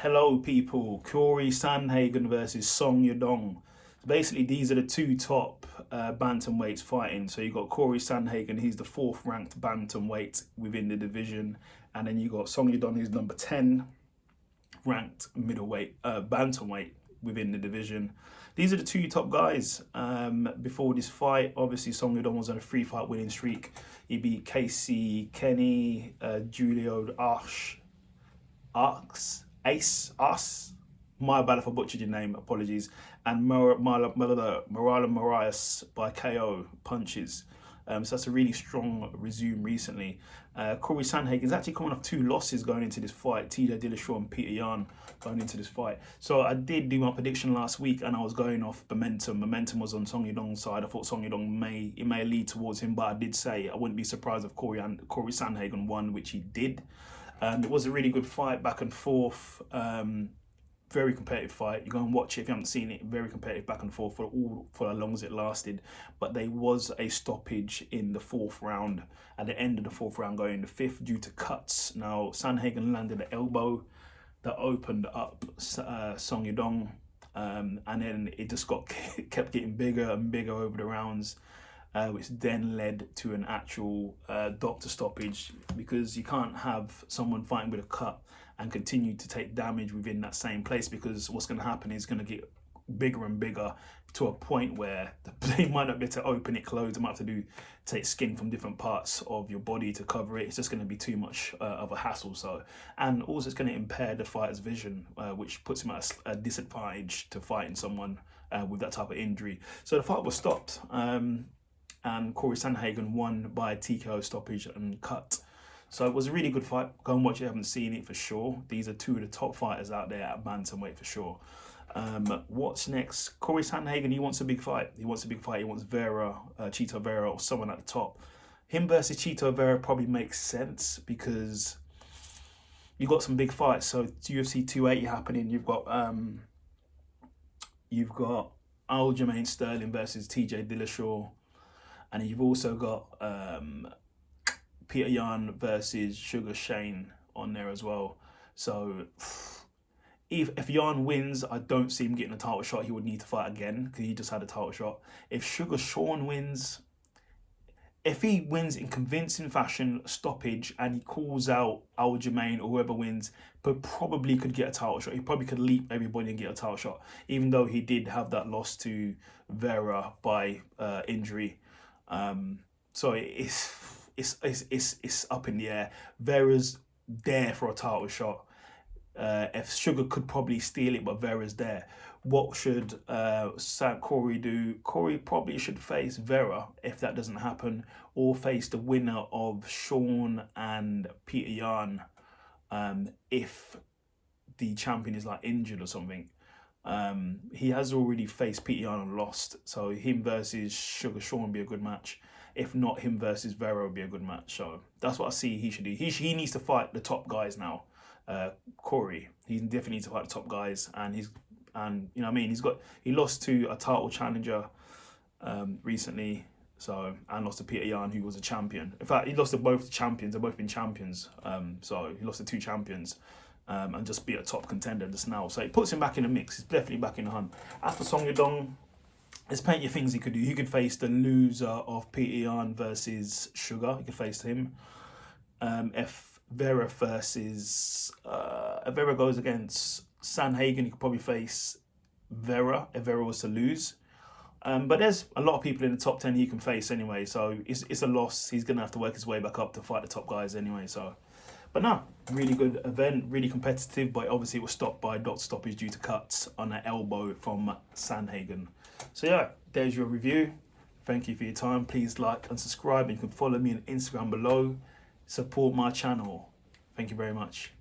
Hello people, Corey Sandhagen versus Song Yadong. So basically these are the two top bantamweights fighting. So you got Corey Sandhagen, he's the 4th ranked bantamweight within the division. And then you got Song Yadong, who's number 10 ranked middleweight, bantamweight within the division. These are the two top guys. Before this fight, obviously Song Yadong was on a 3-fight winning streak. He beat Casey, Kenny, Julio Ace, my bad if I butchered your name, apologies, and Marlon Moraes by KO punches. So that's a really strong resume recently. Corey Sandhagen is actually coming off 2 losses going into this fight. TJ Dillashaw and Peter Yan going into this fight. So I did do my prediction last week and I was going off momentum. Momentum was on Song Yadong's side. I thought Song Yadong may lead towards him, but I did say I wouldn't be surprised if Corey Sandhagen won, which he did. It was a really good fight, back and forth, very competitive fight. You go and watch it if you haven't seen it. Very competitive, back and forth for as long as it lasted. But there was a stoppage in the 4th round, at the end of the 4th round going into 5th due to cuts. Now Sandhagen landed an elbow that opened up Song Yadong, and then it just kept getting bigger and bigger over the rounds. Which then led to an actual doctor stoppage, because you can't have someone fighting with a cut and continue to take damage within that same place, because what's going to happen is going to get bigger and bigger to a point where they might not be able to open it, close. They might have to take skin from different parts of your body to cover it. It's just going to be too much of a hassle. So, and also it's going to impair the fighter's vision, which puts him at a disadvantage to fighting someone with that type of injury. So the fight was stopped. And Corey Sandhagen won by TKO stoppage and cut. So it was a really good fight. Go and watch it if you haven't seen it for sure. These are 2 of the top fighters out there at bantamweight for sure. What's next? Corey Sandhagen, he wants a big fight. He wants Vera, Chito Vera, or someone at the top. Him versus Chito Vera probably makes sense because you got some big fights. So UFC 280 happening. You've got Aljamain Sterling versus TJ Dillashaw. And you've also got Peter Yan versus Sugar Shane on there as well. So if Yan wins, I don't see him getting a title shot. He would need to fight again because he just had a title shot. If Sugar Sean wins, if he wins in convincing fashion, stoppage, and he calls out Aljamain or whoever wins, but probably could get a title shot. He probably could leap everybody and get a title shot, even though he did have that loss to Vera by injury. So it's up in the air. Vera's there for a title shot. If Sugar could probably steal it, but Vera's there. What should Corey do? Corey probably should face Vera if that doesn't happen, or face the winner of Sean and Peter Yan if the champion is like injured or something. He has already faced Peter Yan and lost, so him versus Sugar Sean would be a good match. If not, him versus Vera would be a good match. So that's what I see he should do. He needs to fight the top guys now. Corey, he definitely needs to fight the top guys, and you know what I mean. He lost to a title challenger recently, so, and lost to Peter Yan, who was a champion. In fact, he lost to both champions. They've both been champions. So he lost to 2 champions. And just be a top contender just now. So it puts him back in the mix. He's definitely back in the hunt. As for Song Yadong, there's plenty of things he could do. He could face the loser of Peter Yan versus Sugar. He could face him. If Vera goes against Sandhagen, he could probably face Vera if Vera was to lose. But there's a lot of people in the top 10 he can face anyway. So it's a loss. He's going to have to work his way back up to fight the top guys anyway. So. But no, really good event, really competitive, but obviously it was stopped by doctor stoppage due to cuts on an elbow from Sandhagen. So yeah, there's your review. Thank you for your time. Please like and subscribe, and you can follow me on Instagram below. Support my channel. Thank you very much.